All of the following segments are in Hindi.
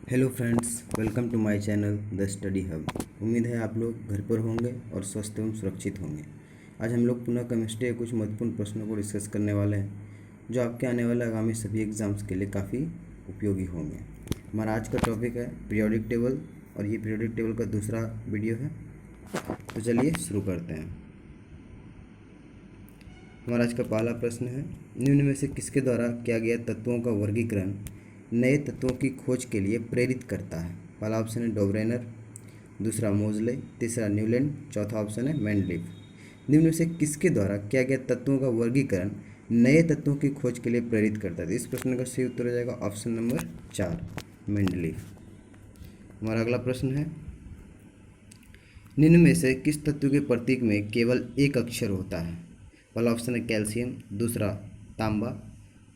Hello friends, welcome to my channel the study hub. उम्मीद है आप लोग घर पर होंगे और स्वस्थ एवं सुरक्षित होंगे। आज हम लोग पुनः केमिस्ट्री के कुछ महत्वपूर्ण प्रश्नों को डिस्कस करने वाले हैं जो आपके आने वाले आगामी सभी एग्जाम्स के लिए काफ़ी उपयोगी होंगे। हमारा आज का टॉपिक है पीरियोडिक टेबल और ये पीरियोडिक टेबल का दूसरा वीडियो है। तो चलिए शुरू करते हैं। हमारा आज का पहला प्रश्न है, निम्न में से किसके द्वारा किया गया तत्वों का वर्गीकरण नए तत्वों की खोज के लिए प्रेरित करता है? पहला ऑप्शन है डोब्रेनर, दूसरा मोजले, तीसरा न्यूलैंड, चौथा ऑप्शन है मेंडलीफ। निम्न में से किसके द्वारा किया गया तत्वों का वर्गीकरण नए तत्वों की खोज के लिए प्रेरित करता है? इस प्रश्न का सही उत्तर हो जाएगा ऑप्शन नंबर 4, मेंडलीफ। हमारा अगला प्रश्न है, निम्न में से किस तत्व के प्रतीक में केवल एक अक्षर होता है? पहला ऑप्शन है कैल्शियम, दूसरा तांबा,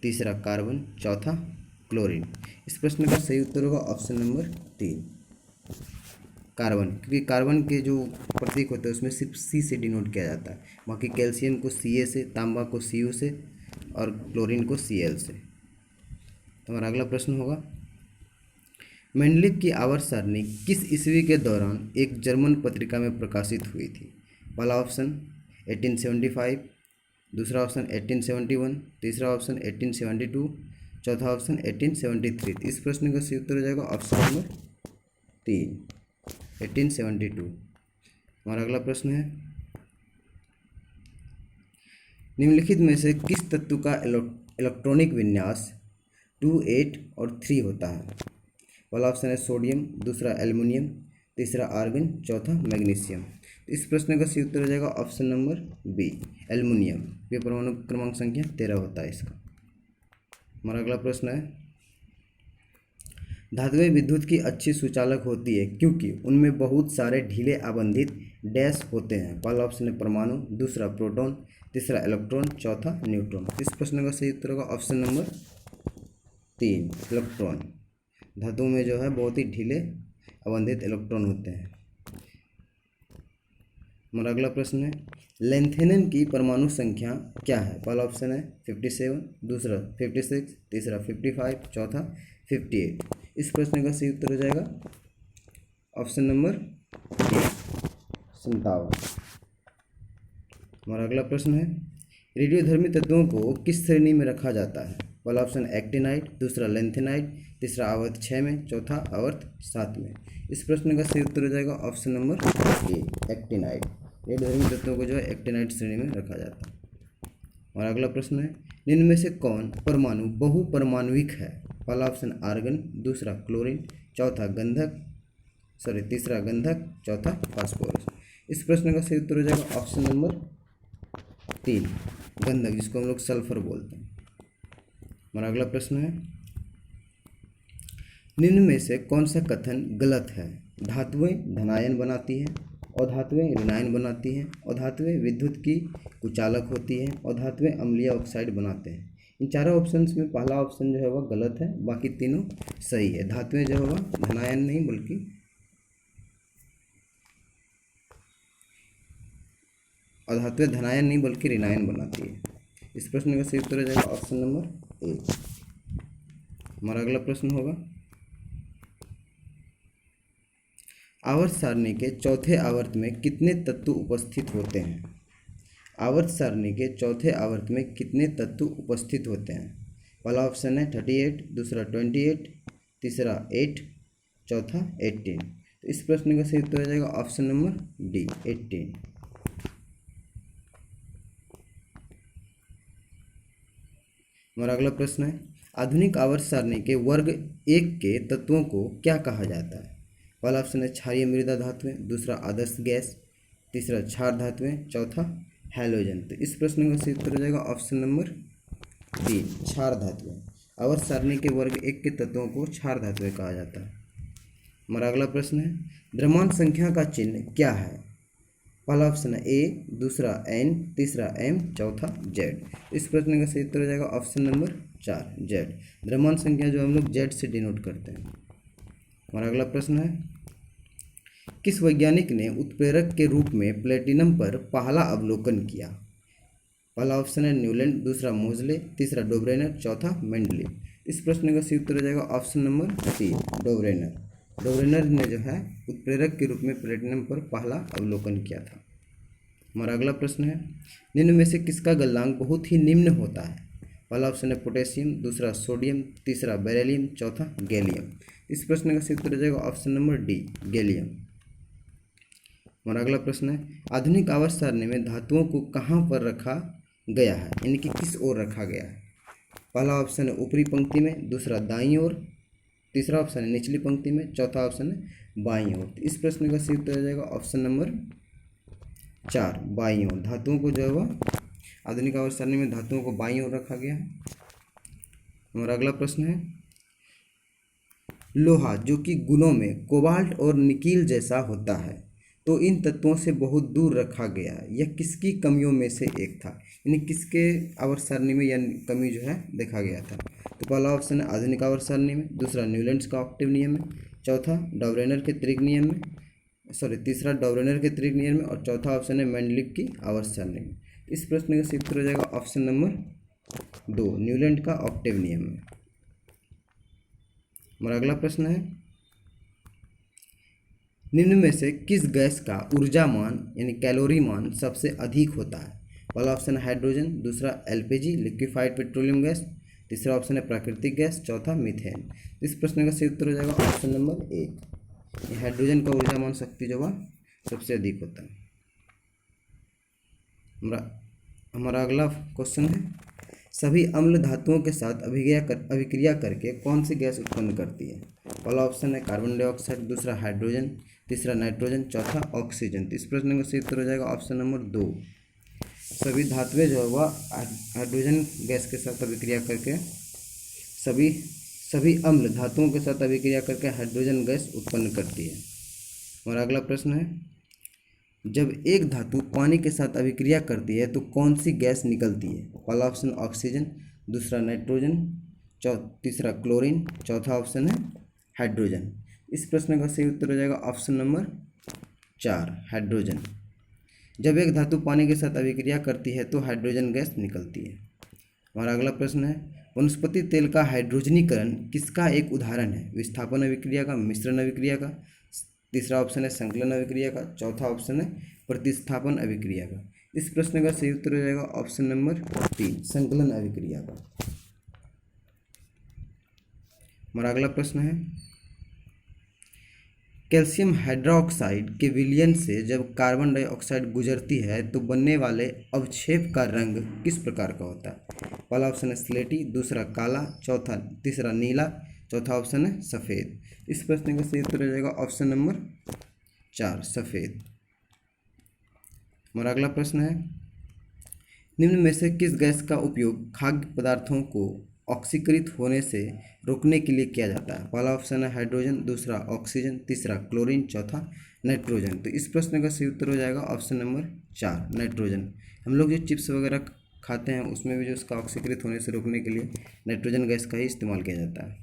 तीसरा कार्बन, चौथा क्लोरीन। इस प्रश्न का सही उत्तर होगा ऑप्शन नंबर 3, कार्बन, क्योंकि कार्बन के जो प्रतीक होते हैं उसमें सिर्फ सी से डिनोट किया जाता है। बाकी कैल्शियम को Ca से, तांबा को Cu से और क्लोरीन को Cl से। तो हमारा अगला प्रश्न होगा, मेंडलीफ की आवर्त सारणी किस ईस्वी के दौरान एक जर्मन पत्रिका में प्रकाशित हुई थी? पहला ऑप्शन 1875, दूसरा ऑप्शन 1871, तीसरा ऑप्शन 1872, चौथा ऑप्शन 1873। इस प्रश्न का सही उत्तर हो जाएगा ऑप्शन नंबर 3, 1872। हमारा अगला प्रश्न है, निम्नलिखित में से किस तत्व का इलेक्ट्रॉनिक विन्यास 2, 8 और 3 होता है? पहला ऑप्शन है सोडियम, दूसरा एल्युमिनियम, तीसरा आर्गन, चौथा मैग्नीशियम। इस प्रश्न का सही उत्तर हो जाएगा ऑप्शन नंबर बी, एल्युमिनियम। ये परमाणु क्रमांक संख्या 13 होता है इसका। हमारा अगला प्रश्न है, धातुएं विद्युत की अच्छी सुचालक होती है क्योंकि उनमें बहुत सारे ढीले आबंधित डैश होते हैं। पहला ऑप्शन है परमाणु, दूसरा प्रोटॉन, तीसरा इलेक्ट्रॉन, चौथा न्यूट्रॉन। इस प्रश्न का सही उत्तर होगा ऑप्शन नंबर 3, इलेक्ट्रॉन। धातुओं में जो है बहुत ही ढीले आबंधित इलेक्ट्रॉन होते हैं। हमारा अगला प्रश्न है, लेंथेनन की परमाणु संख्या क्या है? पहला ऑप्शन है 57, दूसरा 56, तीसरा 55, चौथा 58। इस प्रश्न का सही उत्तर हो जाएगा ऑप्शन नंबर 57। हमारा अगला प्रश्न है, रेडियोधर्मी तत्वों को किस श्रेणी में रखा जाता है? पहला ऑप्शन एक्टिनाइड, दूसरा लेंथेनाइड, तीसरा आवर्त 6 में, चौथा आवर्त 7 में। इस प्रश्न का सही उत्तर हो जाएगा ऑप्शन नंबर ए, एक्टिनाइड। रेडियोधर्मी तत्वों को जो है एक्टिनाइड श्रेणी में रखा जाता है। और अगला प्रश्न है, निम्न में से कौन परमाणु बहुपरमाणुविक है? पहला ऑप्शन आर्गन, दूसरा क्लोरीन, चौथा तीसरा गंधक, चौथा फास्फोरस। इस प्रश्न का सही उत्तर हो जाएगा ऑप्शन नंबर 3, गंधक, जिसको हम लोग सल्फर बोलते हैं। हमारा अगला प्रश्न है, निम्न में से कौन सा कथन गलत है? धातुएं धनायन बनाती हैं, अधातुएं ऋणायन बनाती हैं, अधातुएं विद्युत की कुचालक होती हैं, अधातुएं अम्लीय ऑक्साइड बनाते हैं। इन चारों ऑप्शंस में पहला ऑप्शन जो है वह गलत है, बाकी तीनों सही है। धातुएं जो है वह धनायन नहीं बल्कि अधातुएं धनायन नहीं बल्कि ऋणायन बनाती है। इस प्रश्न का सही उत्तर हो जाएगा ऑप्शन नंबर ए। हमारा अगला प्रश्न होगा, आवर्त सारणी के चौथे आवर्त में कितने तत्व उपस्थित होते हैं? आवर्त सारणी के चौथे आवर्त में कितने तत्व उपस्थित होते हैं? पहला ऑप्शन है 38, दूसरा 28, तीसरा 8, चौथा 18। तो इस प्रश्न का सही उत्तर हो जाएगा ऑप्शन नंबर डी, 18। हमारा अगला प्रश्न है, आधुनिक आवर्त सारणी के वर्ग 1 के तत्वों को क्या कहा जाता है? पहला ऑप्शन है क्षारीय मृदा धातुएं, दूसरा आदर्श गैस, तीसरा क्षार धातुएं, चौथा हैलोजन। तो इस प्रश्न का सही उत्तर हो जाएगा ऑप्शन नंबर 3, क्षार धातुएं। आवर्त सारणी के वर्ग 1 के तत्वों को क्षार धातुएं कहा जाता है। हमारा अगला प्रश्न है, द्रव्यमान संख्या का चिन्ह क्या है? पहला ऑप्शन है ए, दूसरा एन, तीसरा एम, चौथा जेड। इस प्रश्न का सही उत्तर हो जाएगा ऑप्शन नंबर 4, जेड। द्रव्यमान संख्या जो हम लोग जेड से डिनोट करते हैं। हमारा अगला प्रश्न है, किस वैज्ञानिक ने उत्प्रेरक के रूप में प्लेटिनम पर पहला अवलोकन किया? पहला ऑप्शन है न्यूलैंड, दूसरा मोजले, तीसरा डोब्रेनर, चौथा मेंडलीफ। इस प्रश्न का सही उत्तर हो जाएगा ऑप्शन नंबर सी, डोवरेनर। डोवरेनर ने जो है उत्प्रेरक के रूप में प्लेटिनम पर पहला अवलोकन किया था। हमारा अगला प्रश्न है, निम्न में से किसका गलनांक बहुत ही निम्न होता है? पहला ऑप्शन है पोटेशियम, दूसरा सोडियम, तीसरा बेरिलियम, चौथा गैलियम। इस प्रश्न का सही उत्तर हो जाएगा ऑप्शन नंबर डी, गैलियम। हमारा अगला प्रश्न है, आधुनिक आवर्त सारणी में धातुओं को कहाँ पर रखा गया है, यानी कि किस ओर रखा गया है? पहला ऑप्शन है ऊपरी पंक्ति में, दूसरा दाईं ओर, तीसरा ऑप्शन है निचली पंक्ति में, चौथा ऑप्शन है बाईं ओर। इस प्रश्न का सही उत्तर हो जाएगा ऑप्शन नंबर 4, बाईं ओर। धातुओं को जो है वह आधुनिक आवर्त सारणी में धातुओं को बाईं ओर रखा गया है। हमारा अगला प्रश्न है, लोहा जो कि गुणों में कोबाल्ट और निकील जैसा होता है, तो इन तत्वों से बहुत दूर रखा गया, यह किसकी कमियों में से एक था? यानी किसके आवर्त सारणी में यह कमी जो है देखा गया था? तो पहला ऑप्शन है आधुनिक आवर्त सारणी में, दूसरा न्यूलैंड्स का ऑक्टेव नियम में, चौथा डॉवरेनर के त्रिक नियम में, तीसरा डॉवरेनर के त्रिक नियम में, और चौथा ऑप्शन है मेंडलिक की आवर्त सारणी में। इस प्रश्न का सही उत्तर हो जाएगा ऑप्शन नंबर 2, न्यूलैंड का ऑक्टेव नियम में। हमारा अगला प्रश्न है, निम्न में से किस गैस का ऊर्जा मान यानी कैलोरी मान सबसे अधिक होता है? पहला ऑप्शन है हाइड्रोजन, दूसरा एलपीजी लिक्विफाइड पेट्रोलियम गैस, तीसरा ऑप्शन है प्राकृतिक गैस, चौथा मीथेन। इस प्रश्न का सही उत्तर हो जाएगा ऑप्शन नंबर 1, हाइड्रोजन का ऊर्जा मान शक्ति जो वह सबसे अधिक होता है। हमारा अगला क्वेश्चन है, सभी अम्ल धातुओं के साथ अभिक्रिया करके कौन सी गैस उत्पन्न करती है? पहला ऑप्शन है कार्बन डाइऑक्साइड, दूसरा हाइड्रोजन, तीसरा नाइट्रोजन, चौथा ऑक्सीजन। तो इस प्रश्न का सही उत्तर हो जाएगा ऑप्शन नंबर 2, सभी धातुएं जो है वह हाइड्रोजन गैस के साथ अभिक्रिया करके सभी अम्ल धातुओं के साथ अभिक्रिया करके हाइड्रोजन गैस उत्पन्न करती है। हमारा अगला प्रश्न है, जब एक धातु पानी के साथ अभिक्रिया करती है तो कौन सी गैस निकलती है? पहला ऑप्शन ऑक्सीजन, दूसरा नाइट्रोजन, तीसरा क्लोरीन, चौथा ऑप्शन है हाइड्रोजन। इस प्रश्न का सही उत्तर हो जाएगा ऑप्शन नंबर 4, हाइड्रोजन। जब एक धातु पानी के साथ अभिक्रिया करती है तो हाइड्रोजन गैस निकलती है। हमारा अगला प्रश्न है, वनस्पति तेल का हाइड्रोजनीकरण किसका एक उदाहरण है? विस्थापन अभिक्रिया का, मिश्रण अभिक्रिया का, तीसरा ऑप्शन है संकलन अभिक्रिया का, चौथा ऑप्शन है प्रतिस्थापन अभिक्रिया का। इस प्रश्न का सही उत्तर हो जाएगा ऑप्शन नंबर 3, संकलन अभिक्रिया का। हमारा अगला प्रश्न है, कैल्शियम हाइड्रोक्साइड के विलयन से जब कार्बन डाइऑक्साइड गुजरती है तो बनने वाले अवक्षेप का रंग किस प्रकार का होता है? पहला ऑप्शन है स्लेटी, दूसरा काला, तीसरा नीला, चौथा ऑप्शन है सफ़ेद। इस प्रश्न का सही उत्तर हो जाएगा ऑप्शन नंबर 4, सफ़ेद। हमारा अगला प्रश्न है, निम्न में से किस गैस का उपयोग खाद्य पदार्थों को ऑक्सीकृत होने से रोकने के लिए किया जाता है? पहला ऑप्शन है हाइड्रोजन, दूसरा ऑक्सीजन, तीसरा क्लोरीन, चौथा नाइट्रोजन। तो इस प्रश्न का सही उत्तर हो जाएगा ऑप्शन नंबर 4, नाइट्रोजन। हम लोग जो चिप्स वगैरह खाते हैं उसमें भी जो उसका ऑक्सीकृत होने से रोकने के लिए नाइट्रोजन गैस का ही इस्तेमाल किया जाता है।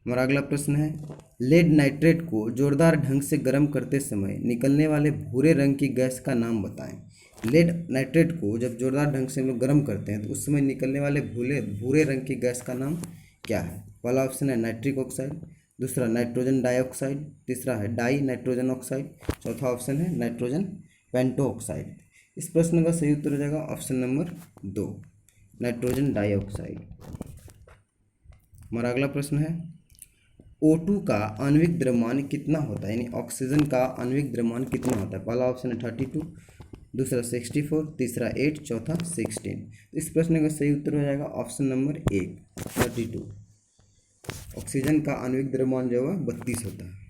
हमारा अगला प्रश्न है, लेड नाइट्रेट को जोरदार ढंग से गर्म करते समय निकलने वाले भूरे रंग की गैस का नाम बताएं। लेड नाइट्रेट को जब जोरदार ढंग से हम लोग गर्म करते हैं तो उस समय निकलने वाले भूरे रंग की गैस का नाम क्या है? पहला ऑप्शन है नाइट्रिक ऑक्साइड, दूसरा नाइट्रोजन डाइऑक्साइड, तीसरा है डाई नाइट्रोजन ऑक्साइड, चौथा ऑप्शन है नाइट्रोजन पेंटो ऑक्साइड। इस प्रश्न का सही उत्तर हो जाएगा ऑप्शन नंबर 2, नाइट्रोजन डाइऑक्साइड। हमारा अगला प्रश्न है, O2 का आणविक द्रव्यमान कितना होता है, यानी ऑक्सीजन का आणविक द्रव्यमान कितना होता है? पहला ऑप्शन है 32, दूसरा 64, तीसरा 8, चौथा 16। इस प्रश्न का सही उत्तर हो जाएगा ऑप्शन नंबर 1, 32। ऑक्सीजन का आणविक द्रव्यमान जो है 32 होता है।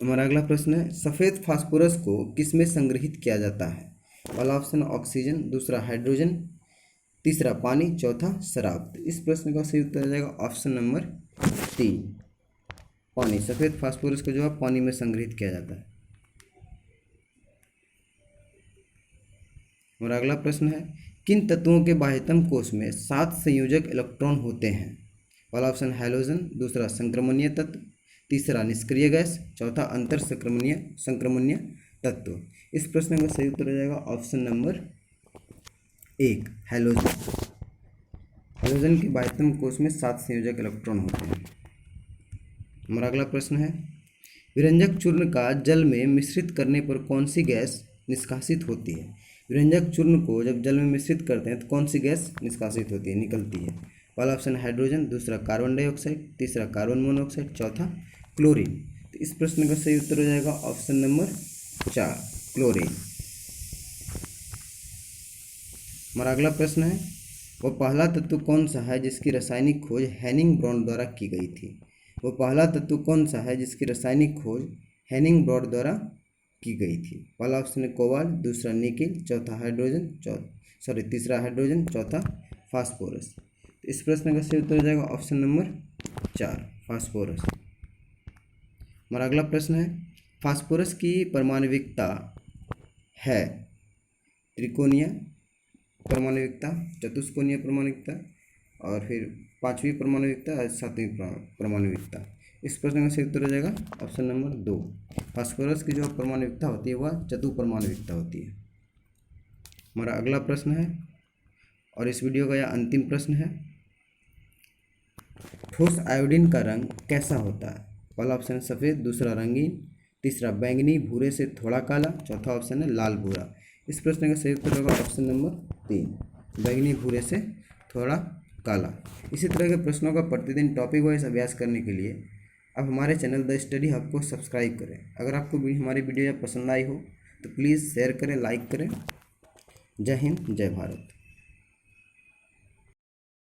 हमारा अगला प्रश्न है, सफ़ेद फास्फोरस को किसमें संग्रहित किया जाता है? पहला ऑप्शन ऑक्सीजन, दूसरा हाइड्रोजन, तीसरा पानी, चौथा शराब। इस प्रश्न का सही उत्तर हो जाएगा ऑप्शन नंबर 3, पानी। सफ़ेद फास्फोरस को जो है पानी में संग्रहित किया जाता है। हमारा अगला प्रश्न है, किन तत्वों के बाह्यतम कोश में 7 संयोजक इलेक्ट्रॉन होते हैं? पहला ऑप्शन हैलोजन, दूसरा संक्रमणीय तत्व, तीसरा निष्क्रिय गैस, चौथा अंतर संक्रमणीय तत्व। इस प्रश्न का सही उत्तर हो जाएगा ऑप्शन नंबर एक हैलोजन। हैलोजन के 22वें कोष में 7 संयोजक इलेक्ट्रॉन होते हैं। हमारा अगला प्रश्न है, विरंजक चूर्ण का जल में मिश्रित करने पर कौन सी गैस निष्कासित होती है? विरंजक चूर्ण को जब जल में मिश्रित करते हैं तो कौन सी गैस निष्कासित होती है, निकलती है? पहला ऑप्शन हाइड्रोजन, दूसरा कार्बन डाइऑक्साइड, तीसरा कार्बन मोनोऑक्साइड, चौथा क्लोरीन। तो इस प्रश्न का सही उत्तर हो जाएगा ऑप्शन नंबर 4, क्लोरीन। हमारा अगला प्रश्न है, वह पहला तत्व कौन सा है जिसकी रासायनिक खोज हेनिंग ब्रॉड द्वारा की गई थी? वह पहला तत्व कौन सा है जिसकी रासायनिक खोज हेनिंग ब्रॉड द्वारा की गई थी? पहला ऑप्शन है कोबाल्ट, दूसरा निकेल, चौथा हाइड्रोजन, तीसरा हाइड्रोजन, चौथा फास्फोरस। तो इस प्रश्न का सही उत्तर हो जाएगा ऑप्शन नंबर 4, फास्फोरस। हमारा अगला प्रश्न है, फास्फोरस की परमाणविकता है त्रिकोणीय परमाणविकता, चतुष्कोणीय परमाणविकता, और फिर 5वीं परमाणविकता और 7वीं परमाणविकता। इस प्रश्न का सही उत्तर हो जाएगा ऑप्शन नंबर 2। फास्फोरस की जो परमाणविकता होती है वह चतुपरमाणविकता होती है। हमारा अगला प्रश्न है और इस वीडियो का यह अंतिम प्रश्न है, ठोस आयोडीन का रंग कैसा होता है? पहला ऑप्शन है सफ़ेद, दूसरा रंगीन, तीसरा बैंगनी भूरे से थोड़ा काला, चौथा ऑप्शन है लाल भूरा। इस प्रश्न का सही उत्तर होगा ऑप्शन नंबर 3, बैंगनी भूरे से थोड़ा काला। इसी तरह के प्रश्नों का प्रतिदिन टॉपिक वाइज अभ्यास करने के लिए आप हमारे चैनल द स्टडी हब को सब्सक्राइब करें। अगर आपको हमारी वीडियो पसंद आई हो तो प्लीज़ शेयर करें, लाइक करें। जय हिंद, जय भारत।